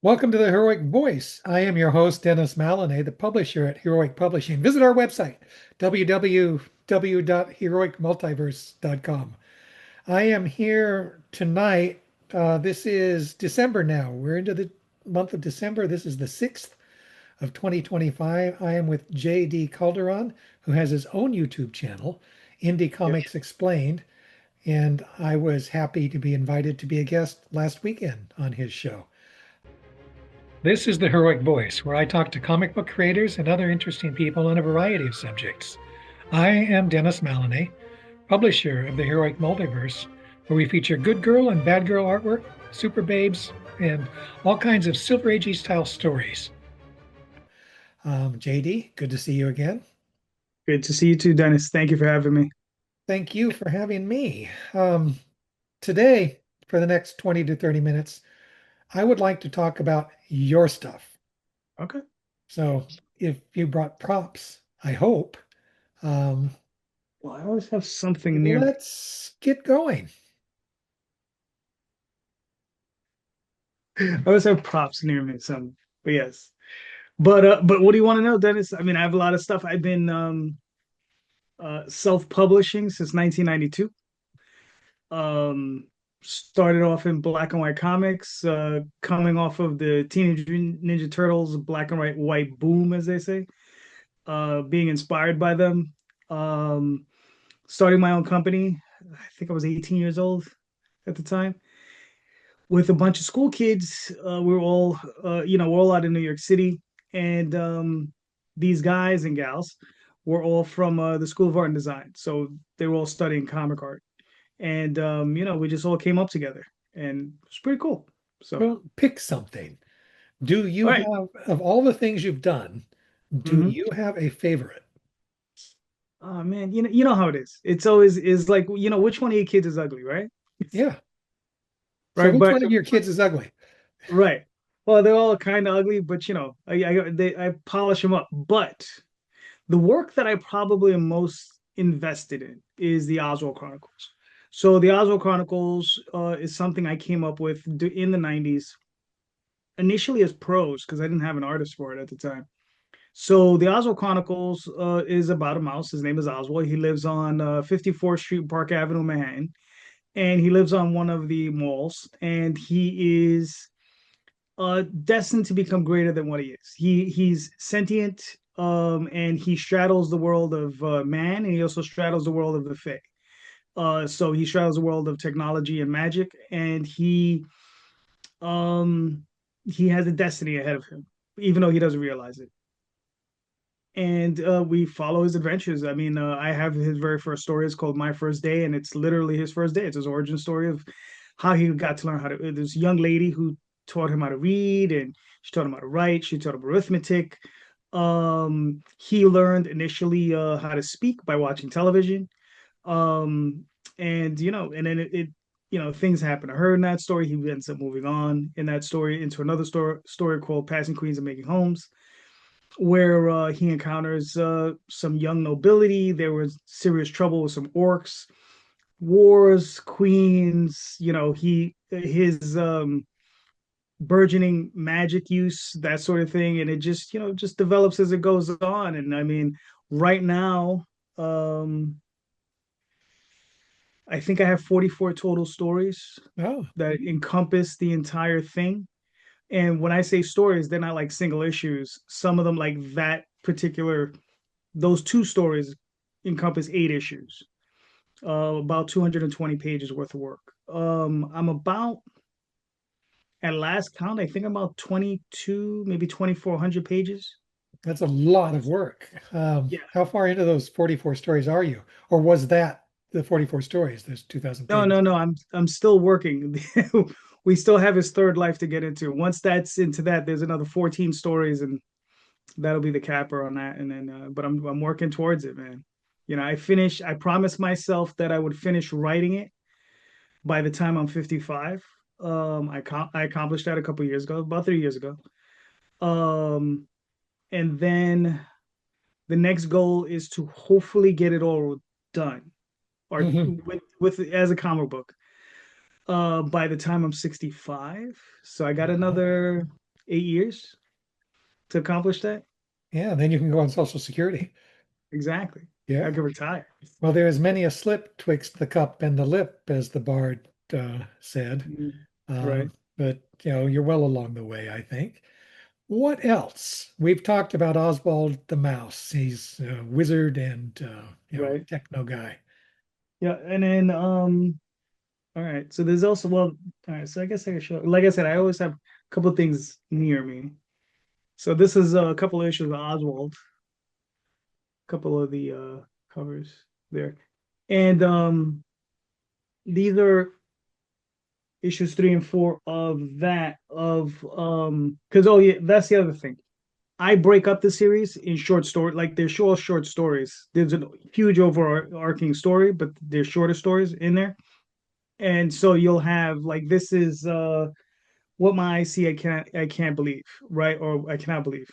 Welcome to the Heroic Voice. I am your host, Dennis Maloney, the publisher at Heroic Publishing. Visit our website, www.heroicmultiverse.com. I am here tonight. This is December now. We're into the month of December. This is the 6th of 2025. I am with J.D. Calderon, who has his own YouTube channel, Yep. Indycomics Explained. And I was happy to be invited to be a guest last weekend on his show. This is the Heroic Voice, where I talk to comic book creators and other interesting people on a variety of subjects. I am Dennis Maloney, publisher of the Heroic Multiverse, where we feature good girl and bad girl artwork, super babes, and all kinds of Silver Agey style stories. JD, good to see you again. Good to see you too, Dennis. Thank you for having me. Thank you for having me. Today, for the next 20 to 30 minutes, I would like to talk about your stuff. Okay. So if you brought props, I hope, um, Well, I always have something near me. let's get going. I always have props near me. But yes. But what do you want to know, Dennis? I mean, I have a lot of stuff. I've been self-publishing since 1992. Started off in black and white comics, coming off of the Teenage Mutant Ninja Turtles black and white boom, as they say. Being inspired by them. Starting my own company. I think I was 18 years old at the time with a bunch of school kids. We are all, we're all out in New York City, and these guys and gals were all from the School of Art and Design. So they were all studying comic art, and we just all came up together, and it's pretty cool. So, Well, pick something. Do you all right. have, of all the things you've done, do Mm-hmm. you have a favorite? Oh man, you know how it is. It's always is like which one of your kids is ugly, right? Yeah. So Right, which but one of your kids is ugly? right. Well, they're all kind of ugly, but I polish them up. But the work that I probably am most invested in is the Oswald Chronicles. So the Oswald Chronicles is something I came up with in the 90s, initially as prose because I didn't have an artist for it at the time. So the Oswald Chronicles is about a mouse. His name is Oswald. He lives on 54th Street, Park Avenue, Manhattan, and he lives on one of the malls. And he is destined to become greater than what he is. He's sentient, and he straddles the world of man, and he also straddles the world of the fae. So he straddles the world of technology and magic, and um he has a destiny ahead of him, even though he doesn't realize it. And we follow his adventures. I mean, I have his very first story. It's called My First Day, and it's literally his first day. It's his origin story of how he got to learn how to. This young lady who taught him how to read, and she taught him how to write. She taught him arithmetic. He learned initially how to speak by watching television. Um, and and then things happen to her in that story. He ends up moving on in that story into another story called Passing Queens and Making Homes, where he encounters some young nobility. There was serious trouble with some orcs, wars, queens. He his burgeoning magic use, that sort of thing, and it just develops as it goes on. And I mean, right now, um, I think I have 44 total stories Oh, that encompass the entire thing. And when I say stories, they're not like single issues. Some of them, like that particular those two stories encompass 8 issues, about 220 pages worth of work. I'm about, at last count, I think I'm about 22, maybe 2,400 pages. that's a lot of work. Yeah. How far into those 44 stories are you? Or was that the 44 stories? There's 2,000 No, pages. no, no. I'm still working. We still have his third life to get into. Once that's into that, there's another 14 stories, and that'll be the capper on that. And then, but I'm working towards it, man. I promised myself that I would finish writing it by the time I'm 55. I accomplished that a couple years ago, about 3 years ago. Um, and then the next goal is to hopefully get it all done, or Mhm. with as a comic book, by the time I'm 65. So I got Wow. 8 years to accomplish that. Yeah, then you can go on Social Security. Exactly. I Yeah. could retire. Well, there is many a slip twixt the cup and the lip, as the bard said. Mhm. Uh, Right, but you're well along the way, I think. What else? We've talked about Oswald the Mouse. He's a wizard and right. techno guy. Yeah, and then all right. So there's also well, all right. So I guess I can show. Like I said, I always have a couple of things near me. So this is a couple of issues of Oswald, a couple of the covers there, and these are issues 3 and 4 of that of because oh yeah, that's the other thing. I break up the series in short story, like they're short stories. There's a huge overarching story, but there's shorter stories in there. And so you'll have like this is what my eyes see I can't believe, right? Or I cannot believe.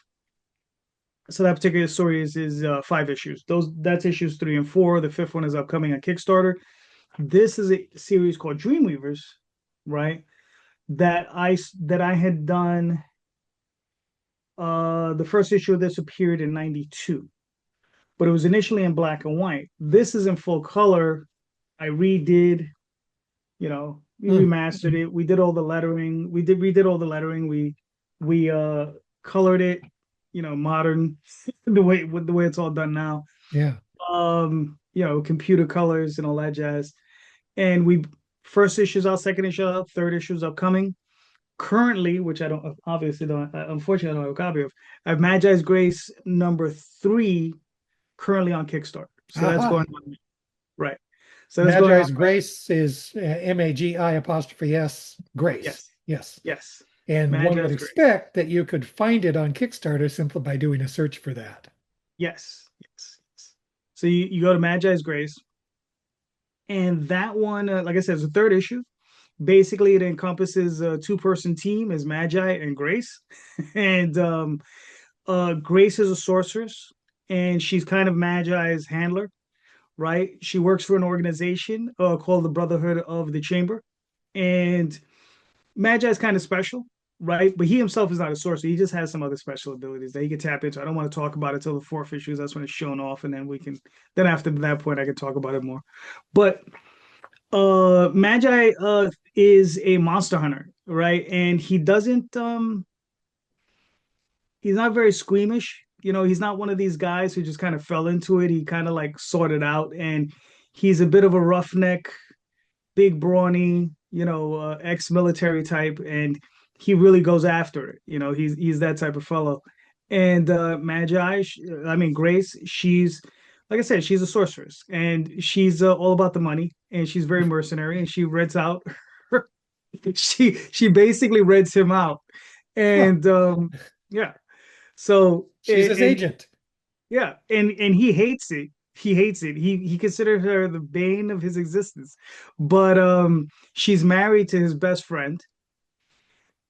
So that particular story is 5 issues. That's issues 3 and 4. The fifth one is upcoming on Kickstarter. This is a series called Dreamweavers, right? That I had done. The first issue of this appeared in '92, but it was initially in black and white. This is in full color. I redid, we Hmm. remastered it. We did all the lettering. We did all the lettering. We colored it, modern the way it's all done now. Yeah. Computer colors and all that jazz. And we first issue's out, second issue out, third issue's upcoming. Currently, which I don't obviously don't, unfortunately, I don't have a copy of. I have Magi's Grace number 3 currently on Kickstarter. So that's Aha. going on, right. So that's going on Magi's right. Grace is Magi apostrophe S Grace. Yes, Yes. yes. And one would Magi's Grace. expect that you could find it on Kickstarter simply by doing a search for that. Yes, yes, yes. So you go to Magi's Grace, and that one, like I said, is the third issue. Basically, it encompasses a two-person team as Magi and Grace, and Grace is a sorceress, and she's kind of Magi's handler, right? She works for an organization called the Brotherhood of the Chamber, and Magi is kind of special, right? But he himself is not a sorcerer. He just has some other special abilities that he can tap into. I don't want to talk about it till the fourth issues. That's when it's shown off, and then we can. Then after that point, I can talk about it more. But Magi is a monster hunter, right? And he doesn't he's not very squeamish. He's not one of these guys who just kind of fell into it. He kind of like sorted out, and he's a bit of a roughneck, big brawny, ex-military type, and he really goes after it. He's that type of fellow. And I mean Grace, she's like I said, she's a sorceress, and she's all about the money, and she's very mercenary, and she rents out. She basically rents him out, Huh. and yeah. So She's his agent. yeah, and he hates it. He hates it. He considers her the bane of his existence. But she's married to his best friend,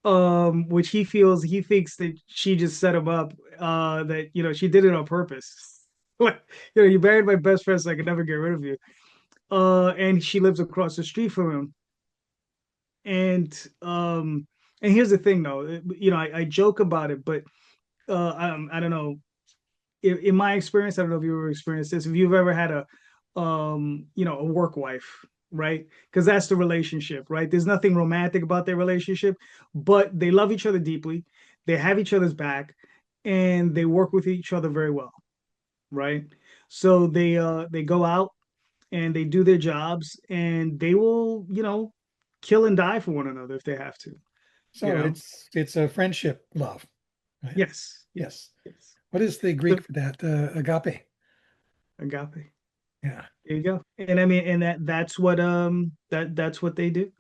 which he thinks that she just set him up, that she did it on purpose. Like, you married my best friend, so I could never get rid of you. And she lives across the street from him. And and here's the thing though, I joke about it, but I don't know, in my experience, I don't know if you've ever experienced this. If you've ever had a work wife, right? Because that's the relationship, right? There's nothing romantic about their relationship, but they love each other deeply. They have each other's back, and they work with each other very well, right? So they go out and they do their jobs, and they will, kill and die for one another if they have to, you So know? it's a friendship love, right? Yes, Yes. yes, yes. What is the So Greek for that? Agape. agape. Yeah. There you go. And I mean, and that's what they do.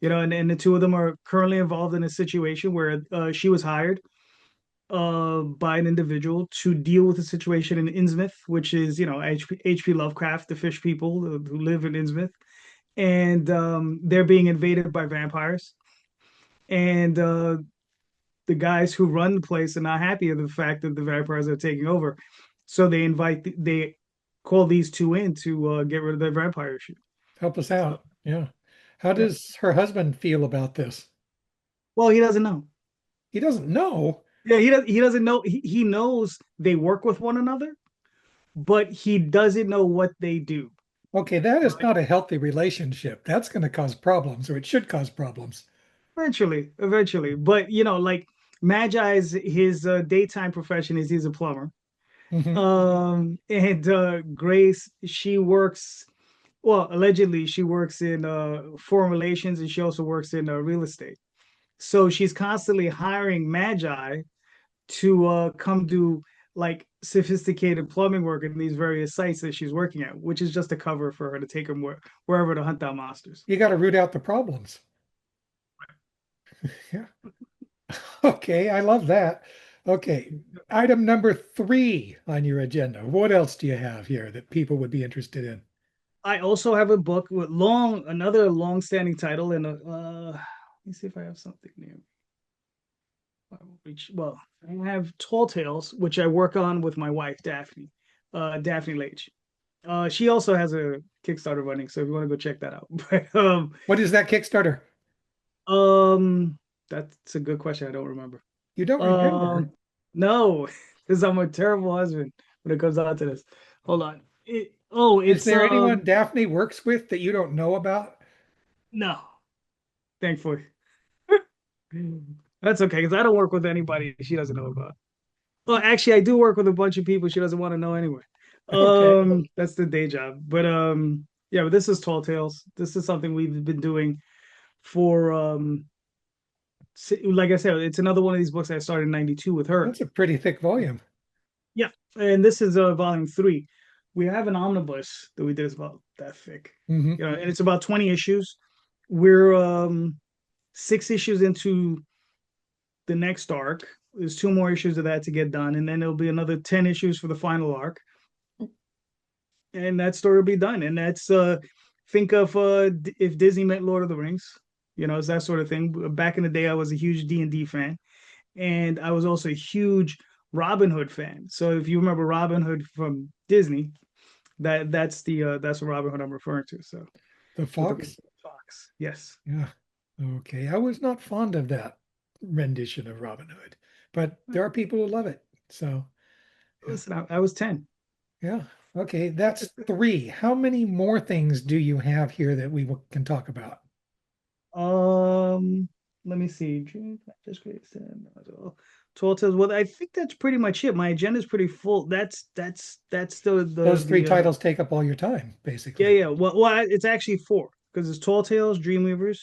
And the two of them are currently involved in a situation where she was hired by an individual to deal with a situation in Innsmouth, which is, H.P. Lovecraft, the fish people who live in Innsmouth, and they're being invaded by vampires. And the guys who run the place are not happy with the fact that the vampires are taking over. So they call these two in to get rid of the vampire issue. Help us So out. Yeah. How yeah. does her husband feel about this? Well, he doesn't know. He doesn't know. Yeah, he doesn't know. He knows they work with one another, but he doesn't know what they do. Okay, that is Right? not a healthy relationship. That's going to cause problems, or it should cause problems. Eventually. But like Magi's his daytime profession is he's a plumber. Hmm. And Grace, she works, well, allegedly she works in foreign relations, and she also works in real estate. So she's constantly hiring Magi to come do like sophisticated plumbing work in these various sites that she's working at, which is just a cover for her to take him wherever to hunt down monsters. You got to root out the problems. Yeah. Okay, I love that. Okay, item number three on your agenda. What else do you have here that people would be interested in? I also have a book with another long-standing title, and let me see if I have something near. Well, I have Tall Tales, which I work on with my wife, Daphne, Daphne Leitch. She also has a Kickstarter running, so if you want to go check that out. But What is that Kickstarter? um, that's a good question. I don't remember. You don't remember? Um, no, because I'm a terrible husband when it comes down to this. Hold on. Is It's there anyone Daphne works with that you don't know about? no, thankfully. That's okay, because I don't work with anybody she doesn't know about. Well, actually, I do work with a bunch of people she doesn't want to know anyway. Okay. That's the day job. But yeah, but this is Tall Tales. This is something we've been doing for like I said, it's another one of these books I started in '92 with her. That's a pretty thick volume. Yeah, and this is volume three. We have an omnibus that we did is about that thick, Hmm. and it's about 20 issues. We're 6 issues into the next arc. There's two more issues of that to get done, and then there'll be another 10 issues for the final arc, and that story will be done. And that's think of if Disney met Lord of the Rings, it's that sort of thing. Back in the day, I was a huge D&D fan, and I was also a huge Robin Hood fan. So if you remember Robin Hood from Disney, that's what Robin Hood I'm referring to. So The with the Fox? fox, yes. Yeah. Okay. I was not fond of that rendition of Robin Hood, but there are people who love it. So, yeah. Listen, I was 10. Yeah. Okay. That's three. How many more things do you have here that we can talk about? Let me see. Just great. 12 tells. Well, I think that's pretty much it. My agenda is pretty full. That's Those three titles take up all your time, yeah, basically. yeah. Well, it's actually four because it's Tall Tales, Dreamweavers,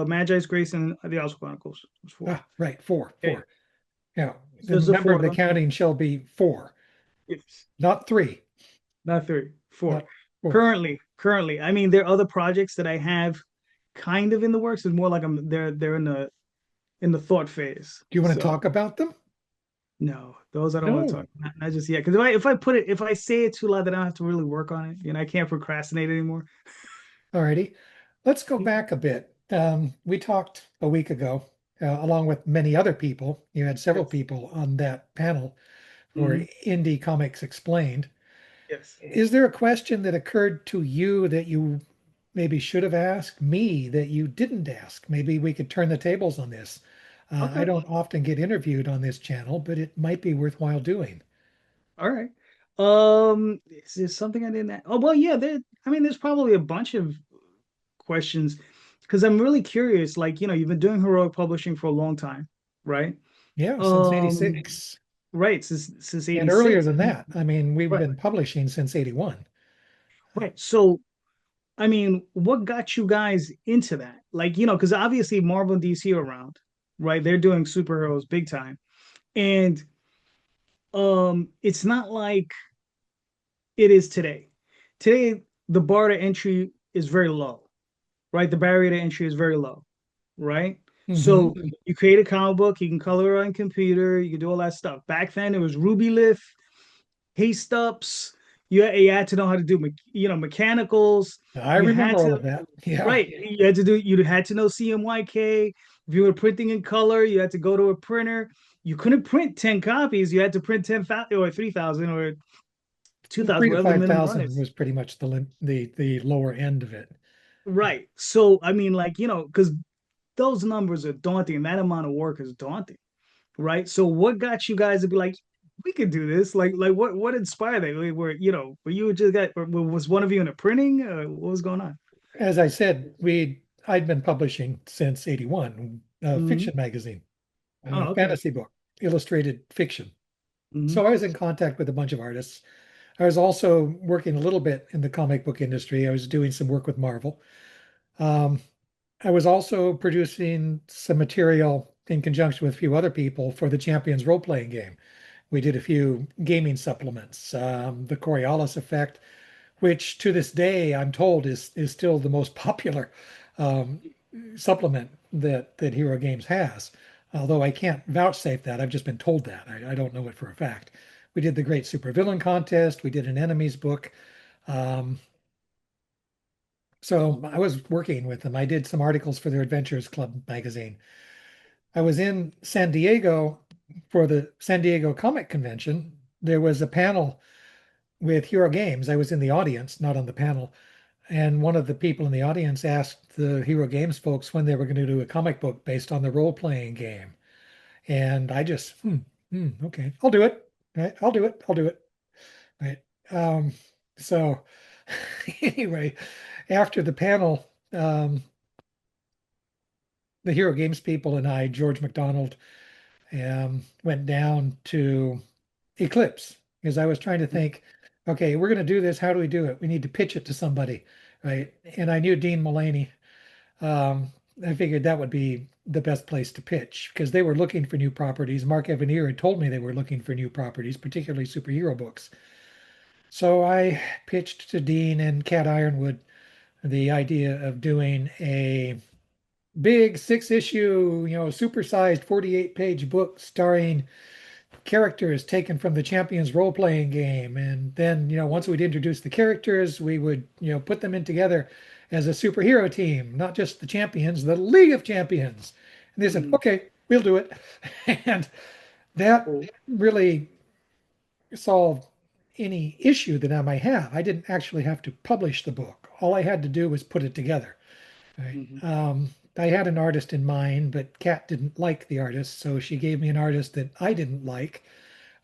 Magi's Grace, and the Oswald Chronicles. It's four. Ah, right. Four. Yeah, yeah. Four. Yeah. So The there's the number four of of the them. counting shall be four, Yes. not three, Not three, four. not four. Currently. I mean, there are other projects that I have kind of in the works. It's more like they're in the thought phase. Do you want to So talk about them? no, those I don't want to No. talk. Not just yet. Because if I say it too loud, then I don't have to really work on it. I can't procrastinate anymore. Alrighty. Let's go back a bit. We talked a week ago, along with many other people. You had several Yes. people on that panel for Hmm. Indie Comics Explained. Yes. Is there a question that occurred to you that you maybe should have asked me that you didn't ask? Maybe we could turn the tables on this. I Okay. don't often get interviewed on this channel, but it might be worthwhile doing. All right. Is there something I didn't? Oh well, yeah. I mean, there's probably a bunch of questions because I'm really curious. Like, you've been doing heroic publishing for a long time, right? Yeah, since Um, 86. right. Since And earlier '86. than that. I mean, we've Right. been publishing since 81. Right. So, I mean, what got you guys into that? Like, because obviously Marvel and DC are around, right? They're doing superheroes big time. And it's not like it is today. Today, the bar to entry is very low, right? The barrier to entry is very low, right? Hmm. So you create a comic book, you can color it on computer, you can do all that stuff. Back then, it was Ruby Lift, paste ups. You had to know how to do, mechanicals. I You had remember all to, of that. Yeah. right? You had to know CMYK. If you were printing in color, you had to go to a printer. You couldn't print 10 copies. You had to print 10,000 or 3,000 or 2,000, Three to whatever the five minimum run thousand is. was pretty much the lower end of it. Right. So, I mean, like, because those numbers are daunting. That amount of work is daunting. right? So what got you guys to be like, we could do this? Like what inspired that? Were you just got was one of you in a printing? What was going on? As I said, I'd been publishing since '81, a Hmm. fiction magazine, Oh, okay. fantasy book, illustrated fiction. Hmm. So I was in contact with a bunch of artists. I was also working a little bit in the comic book industry. I was doing some work with Marvel. Um, I was also producing some material in conjunction with a few other people for the Champions role-playing game. We did a few gaming supplements, the Coriolis effect, which to this day I'm told is still the most popular um, supplement that Hero Games has. Although I can't vouchsafe that, I've just been told that. I don't know it for a fact. We did the Great Supervillain Contest. We did an enemies book. Um, so I was working with them. I did some articles for their Adventures Club magazine. I was in San Diego for the San Diego Comic Convention. There was a panel with Hero Games. I was in the audience, not on the panel. And one of the people in the audience asked the Hero Games folks when they were going to do a comic book based on the role-playing game. And I just, okay, I'll do it. Right? I'll do it. I'll do it. Right. Um, so anyway, after the panel, the Hero Games people and I, George McDonald, went down to Eclipse because I was trying to think, okay, we're going to do this. How do we do it? We need to pitch it to somebody, right? And I knew Dean Mullaney. Um, I figured that would be the best place to pitch because they were looking for new properties. Mark Evanier had told me they were looking for new properties, particularly superhero books. So I pitched to Dean and Cat Ironwood the idea of doing a big 6 issue, supersized 48-page book starring characters taken from the Champions role-playing game. And then, once we'd introduce the characters, we would, put them in together as a superhero team, not just the Champions, the League of Champions. And they said, Hmm. okay, we'll do it. And that Cool. really solved any issue that I might have. I didn't actually have to publish the book. All I had to do was put it together. Right. Hmm. I had an artist in mind, but Kat didn't like the artist, so she gave me an artist that I didn't like.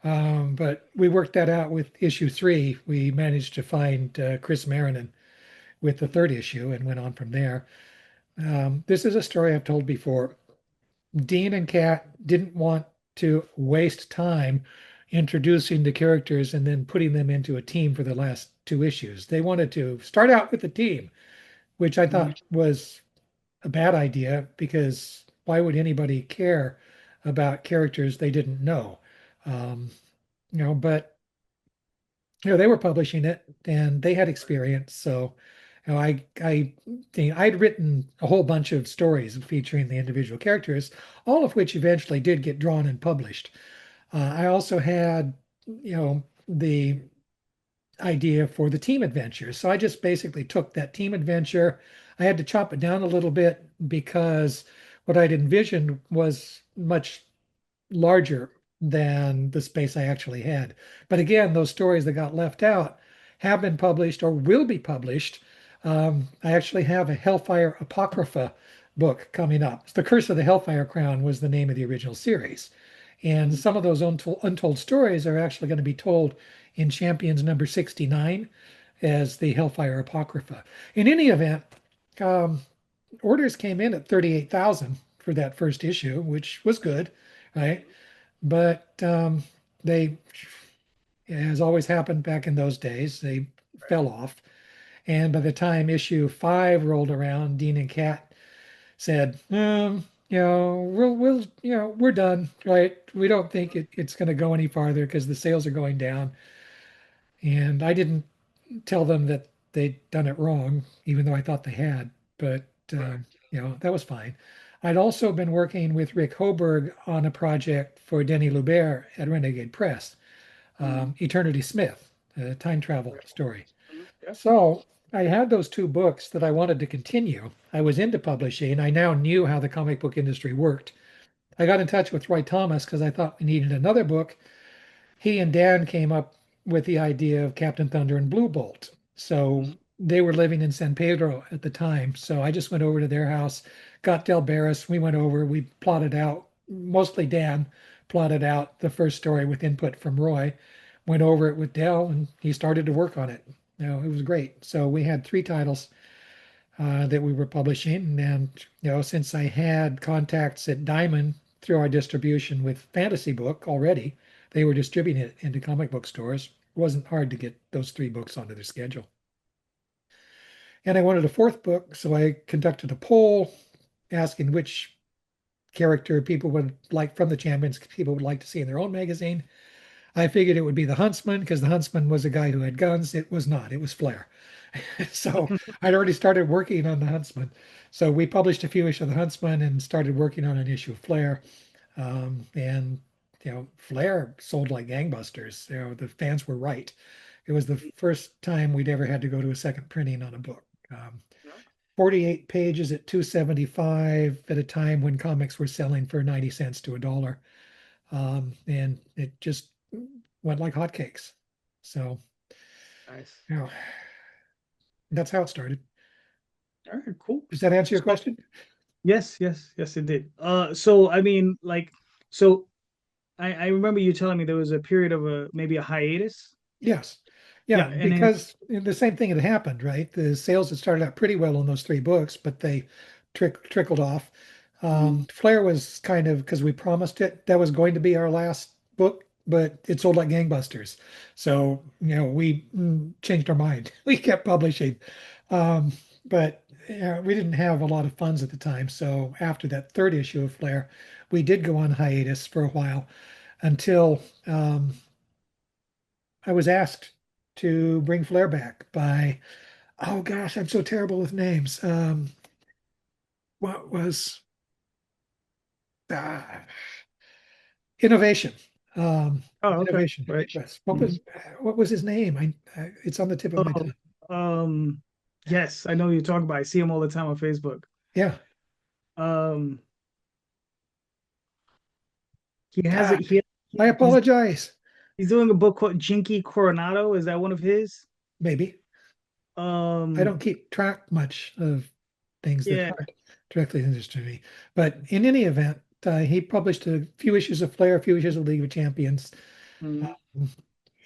But we worked that out with issue 3. We managed to find Chris Marinan with the third issue and went on from there. This is a story I've told before. Dean and Kat didn't want to waste time introducing the characters and then putting them into a team for the last 2 issues. They wanted to start out with a team, which I Hmm. thought was a bad idea because why would anybody care about characters they didn't know? Um, but they were publishing it and they had experience. So, I think I'd written a whole bunch of stories featuring the individual characters, all of which eventually did get drawn and published. I also had, the idea for the team adventure. So I just basically took that team adventure. I had to chop it down a little bit because what I'd envisioned was much larger than the space I actually had. But again, those stories that got left out have been published or will be published. I actually have a Hellfire Apocrypha book coming up. The Curse of the Hellfire Crown was the name of the original series. And some of those untold stories are actually going to be told in Champions number 69 as the Hellfire Apocrypha. In any event, um, orders came in at 38,000 for that first issue, which was good, right? But they, as always happened back in those days, they fell off. And by the time issue 5 rolled around, Dean and Kat said, we're done, right? We don't think it's going to go any farther because the sales are going down. And I didn't tell them that they'd done it wrong, even though I thought they had. But Right. that was fine. I'd also been working with Rick Hoberg on a project for Denny Lubert at Renegade Press, Hmm. Eternity Smith, a time travel Right. story. Mhm. Yep. So I had those 2 books that I wanted to continue. I was into publishing. I now knew how the comic book industry worked. I got in touch with Roy Thomas because I thought we needed another book. He and Dan came up with the idea of Captain Thunder and Blue Bolt. So Mhm. they were living in San Pedro at the time. So I just went over to their house, got Del Barris. We went over, we plotted out mostly Dan plotted out the first story with input from Roy, went over it with Dell, and he started to work on it. It was great. So we had three titles that we were publishing, and since I had contacts at Diamond through our distribution with Fantasy Book already, they were distributing it into comic book stores. It wasn't hard to get those three books onto their schedule. And I wanted a fourth book, so I conducted a poll asking which character people would like from the Champions people would like to see in their own magazine. I figured it would be the Huntsman because the Huntsman was a guy who had guns. It was not, it was Flair. So I'd already started working on the Huntsman. So we published a few issues of the Huntsman and started working on an issue of Flair. And Flair sold like gangbusters. The fans were right. It was the first time we'd ever had to go to a second printing on a book. 48 pages at 275 at a time when comics were selling for 90 cents to a dollar. And it just went like hotcakes. So, Nice. you know, that's how it started. All right, cool. Does that answer your So question? yes, yes, yes, it did. So I mean, like, so I remember you telling me there was a period of maybe a hiatus. Yes. Yeah, Yeah, and then because the same thing had happened, right? The sales had started out pretty well on those three books, but they trickled off. mm, Flair was kind of because we promised it that was going to be our last book, but it sold like gangbusters. So, we changed our mind. We kept publishing. Um, but we didn't have a lot of funds at the time. So after that third issue of Flair, we did go on hiatus for a while until I was asked to bring Flair back by, oh gosh, I'm so terrible with names. What was uh, Innovation? oh, okay, Innovation. right. Yes. Mhm. What was his name? It's on the tip of my Oh, tongue. yes, I know you're talking about. I see him all the time on Facebook. Yeah. Um, he has Ah, it. I He's apologize. he's doing a book called Jinky Coronado. Is that one of his? Maybe. I Um, don't keep track much of things that yeah. aren't directly interested to me. But in any event, he published a few issues of Flair, a few issues of League of Champions. Mhm. Um,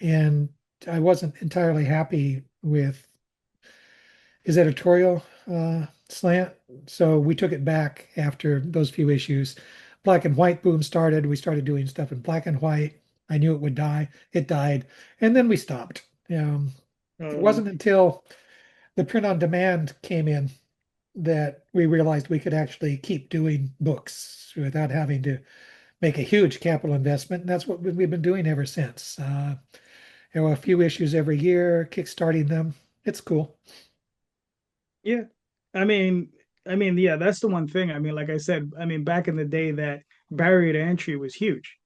and I wasn't entirely happy with his editorial slant. So we took it back after those few issues. Black and white boom started. We started doing stuff in black and white. I knew it would die. It died. And then we stopped. It Um, wasn't until the print on demand came in that we realized we could actually keep doing books without having to make a huge capital investment. And that's what we've been doing ever since. A few issues every year, kickstarting them. It's cool. yeah. I mean, yeah, that's the one thing. I mean, like I said, I mean, back in the day, that barrier to entry was huge,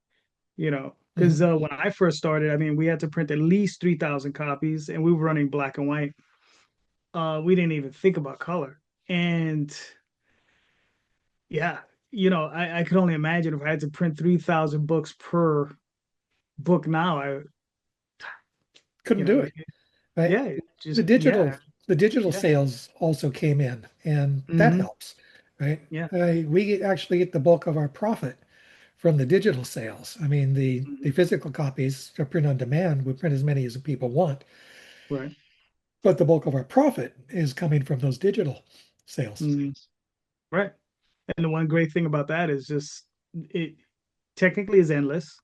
because Mhm. when I first started, I mean, we had to print at least 3,000 copies and we were running black and white. We didn't even think about color. And yeah, I could only imagine if I had to print 3,000 books per book now, Couldn't do it, it. Right? yeah, it The just, digital yeah, the digital yeah. sales also came in, and that Hmm. helps, right? Yeah. We actually get the bulk of our profit from the digital sales. I mean, the Hmm. physical copies are print on demand. We print as many as the people want, Right. but the bulk of our profit is coming from those digital sales. Hmm. Right. And the one great thing about that is just it technically is endless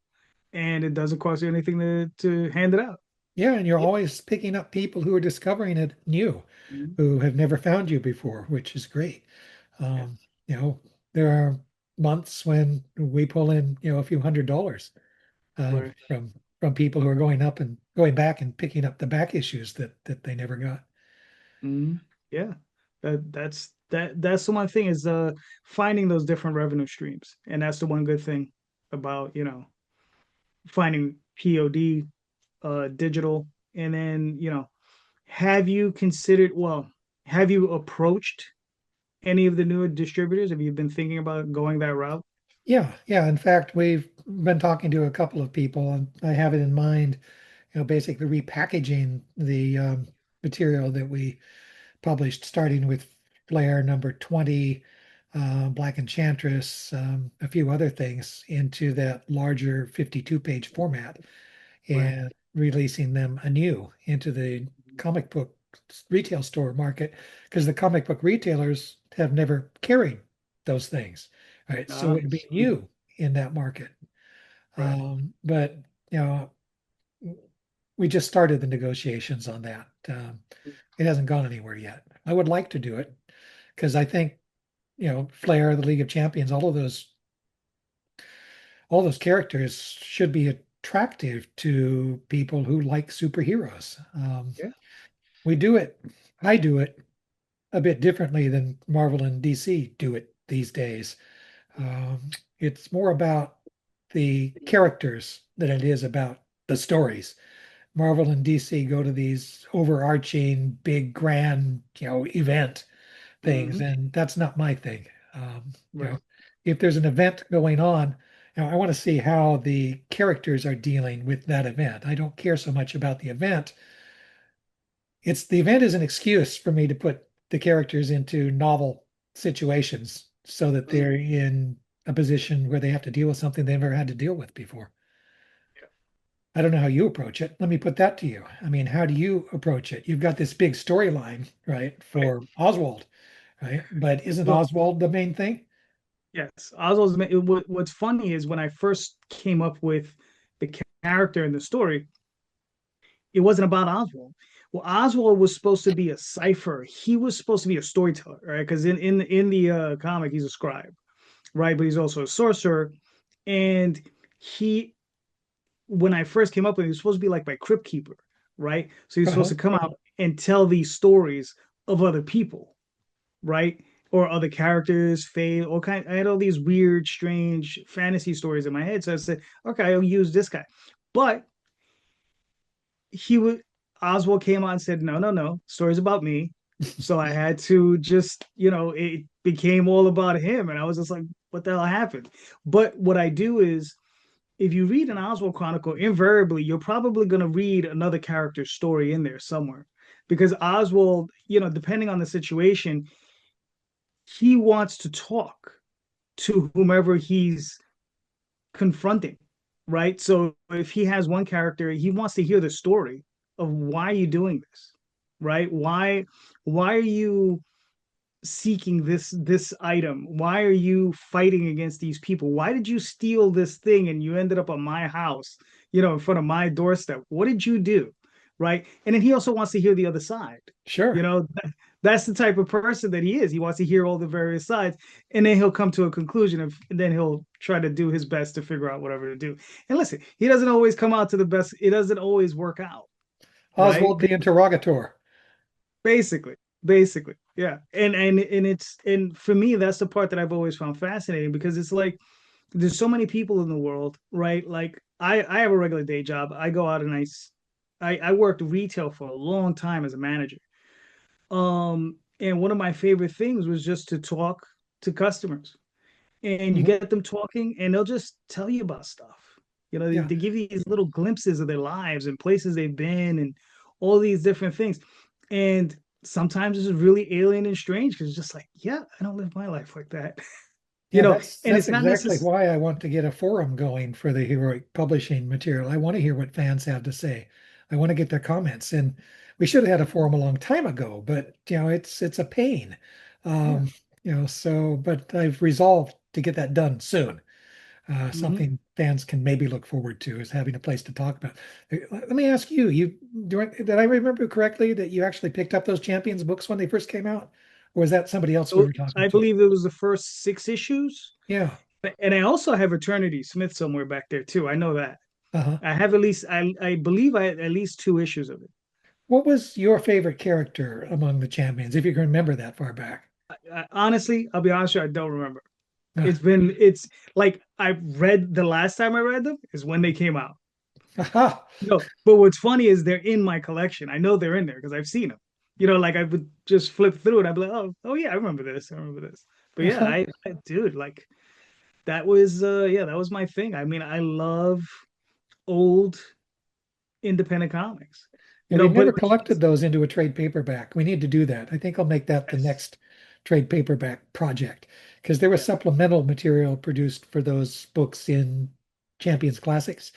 and it doesn't cost you anything to hand it out. Yeah, and you're Yeah. always picking up people who are discovering it new, Mhm. who have never found you before, which is great. Yeah. Um, you know, there are months when we pull in, a few $100 uh, Right. from from people who are going up and going back and picking up the back issues that they never got. Hmm. Yeah. That's the one thing is finding those different revenue streams. And that's the one good thing about, finding POD digital. And then, have you considered, well, have you approached any of the newer distributors? Have you been thinking about going that route? Yeah, yeah. In fact, we've been talking to a couple of people, and I have it in mind, basically repackaging the material that we published, starting with Flare number 20. Black Enchantress, a few other things into that larger 52-page format Right. and releasing them anew into the comic book retail store market because the comic book retailers have never carried those things, right? So Ah, it'd be new in that market. right. But you know, we just started the negotiations on that. It hasn't gone anywhere yet. I would like to do it because I think, Flair, the League of Champions, all those characters should be attractive to people who like superheroes. Yeah. We do it, I do it a bit differently than Marvel and DC do it these days. It's more about the characters than it is about the stories. Marvel and DC go to these overarching, big, grand, event things, Hmm. and that's not my thing. Um, you Right. know, if there's an event going on, I want to see how the characters are dealing with that event. I don't care so much about the event. The event is an excuse for me to put the characters into novel situations so that Mm. they're in a position where they have to deal with something they've never had to deal with before. I don't know how you approach it. Let me put that to you. I mean, how do you approach it? You've got this big storyline, right, Right. for Oswald, right? But isn't Well, Oswald the main thing? yes. What's funny is when I first came up with the character in the story, it wasn't about Oswald. Well, Oswald was supposed to be a cipher. He was supposed to be a storyteller, right? Because in the comic, he's a scribe, right? But he's also a sorcerer, and he when I first came up with it, he was supposed to be like my crypt keeper, right? So he's supposed Uh-huh. to come out and tell these stories of other people, right? Or other characters, fate, all kind. I had all these weird, strange fantasy stories in my head. So I said, okay, I'll use this guy. But he would Oswald came on and said, no, no, no, story's about me. So I had to just, it became all about him. And I was just like, what the hell happened? But what I do is if you read an Oswald Chronicle, invariably you're probably going to read another character's story in there somewhere. Because Oswald, depending on the situation, he wants to talk to whomever he's confronting, right? So if he has one character, he wants to hear the story of why are you doing this, right? Why are you seeking this item? Why are you fighting against these people? Why did you steal this thing and you ended up at my house, in front of my doorstep? What did you do? Right. And then he also wants to hear the other side. You Sure. know, that's the type of person that he is. He wants to hear all the various sides and then he'll come to a conclusion and then he'll try to do his best to figure out whatever to do. And listen, he doesn't always come out to the best. It doesn't always work out. Right. Oswald the Interrogator. Basically, basically, yeah. And for me, that's the part that I've always found fascinating because it's like there's so many people in the world, right? Like I have a regular day job. I go out and I worked retail for a long time as a manager. And one of my favorite things was just to talk to customers and you Mhm. get them talking and they'll just tell you about stuff. Yeah, They give you these little glimpses of their lives and places they've been and all these different things. And sometimes it's really alien and strange because it's just like, yeah, I don't live my life like that. yeah. That's And that's it's not exactly necessarily why I want to get a forum going for the heroic publishing material. I want to hear what fans have to say. I want to get their comments, and we should have had a forum a long time ago. But it's a pain. yeah. Um, but I've resolved to get that done soon. Hmm. Something fans can maybe look forward to is having a place to talk about. Let me ask you, did I remember correctly that you actually picked up those Champions books when they first came out? Or was that somebody else we So were talking I to? believe it was the first 6 issues. Yeah. And I also have Eternity Smith somewhere back there too. I know that. Uh-huh. I have at least I believe I had at least 2 issues of it. What was your favorite character among the Champions, if you can remember that far back? Honestly, I'll be honest with you, I don't remember. Ah, It's like I read the last time I read them is when they came out. aha. No, but what's funny is they're in my collection. I know they're in there because I've seen them. Like I would just flip through it. I'd be like, oh yeah, I remember this. I remember this. But yeah, Uh-huh. dude, like that was my thing. I mean, I love old independent comics. Yeah, we've never But collected those into a trade paperback. We need to do that. I think I'll make that the yes, next trade paperback project because there was Yeah. supplemental material produced for those books in Champions Classics.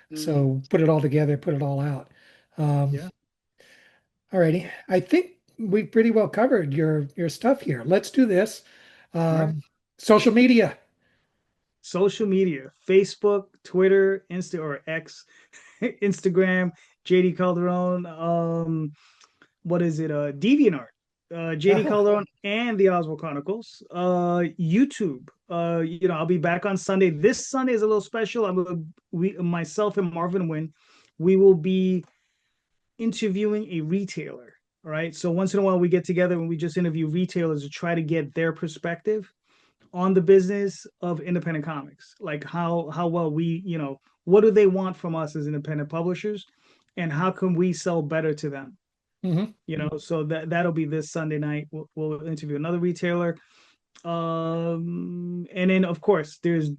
Hmm. So put it all together, put it all out. Um, Yeah. Alrighty. I think we've pretty well covered your stuff here. Let's do this. All right. Um, Social media. Social media, Facebook, Twitter, Insta or X, Instagram, JD Calderon, what is it? DeviantArt, JD Uh-huh. Calderon and the Oswald Chronicles. YouTube. I'll be back on Sunday. This Sunday is a little special. Myself and Marvin Wynn, we will be interviewing a retailer. All right. So once in a while we get together and we just interview retailers to try to get their perspective on the business of independent comics, like how well we, what do they want from us as independent publishers, and how can we sell better to them? Hmm. So that'll be this Sunday night. We'll interview another retailer, and then of course there's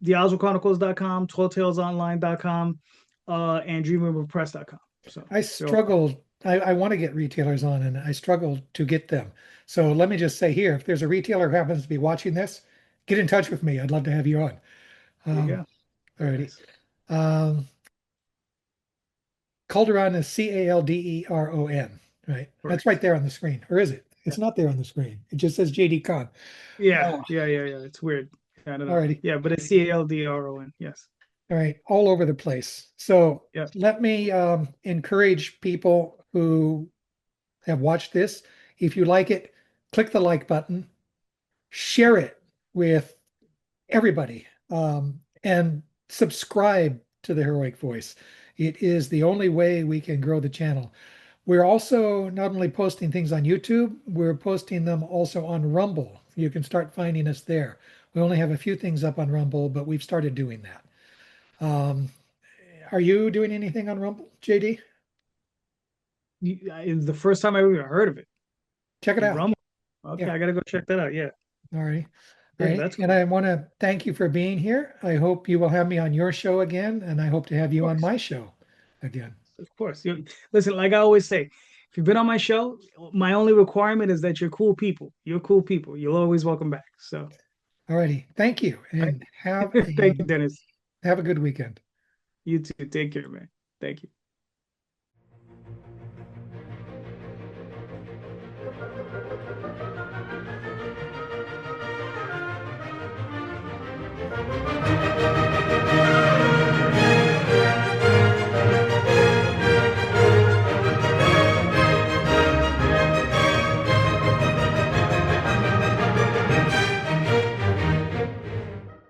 theoswaldchronicles.com, talltalesonline.com, and dreamweaverpress.com. So I they're all. struggle. I want to get retailers on and I struggle to get them. So let me just say here, if there's a retailer who happens to be watching this, get in touch with me. I'd love to have you on. There you go. Very Alrighty. nice. Um, Calderon is Calderon, right? That's right Correct. there on the screen. Or is it? Yeah. It's not there on the screen. It just says JD Con. Yeah, Oh, yeah, yeah, yeah. It's weird. I don't know. alrighty. Yeah, but it's Caldron. Yes. All right. All over the place. So Yeah. let me encourage people who have watched this. If you like it, click the like button, share it with everybody, and subscribe to the Heroic Voice. It is the only way we can grow the channel. We're also not only posting things on YouTube, we're posting them also on Rumble. You can start finding us there. We only have a few things up on Rumble, but we've started doing that. Um, are you doing anything on Rumble, JD? It's the first time I ever heard of it. Check it out. Rumble. Okay, Yeah. I gotta go check that out. Yeah. All right. All Yeah, right. that's And cool. I want to thank you for being here. I hope you will have me on your show again, and I hope to have Of you on course. my show again. Of course. Listen, like I always say, if you've been on my show, my only requirement is that you're cool people. You're cool people. You're always welcome back. So, All righty. Thank you, right. and Thank you, Dennis. have a good weekend. You too. Take care, man. Thank you.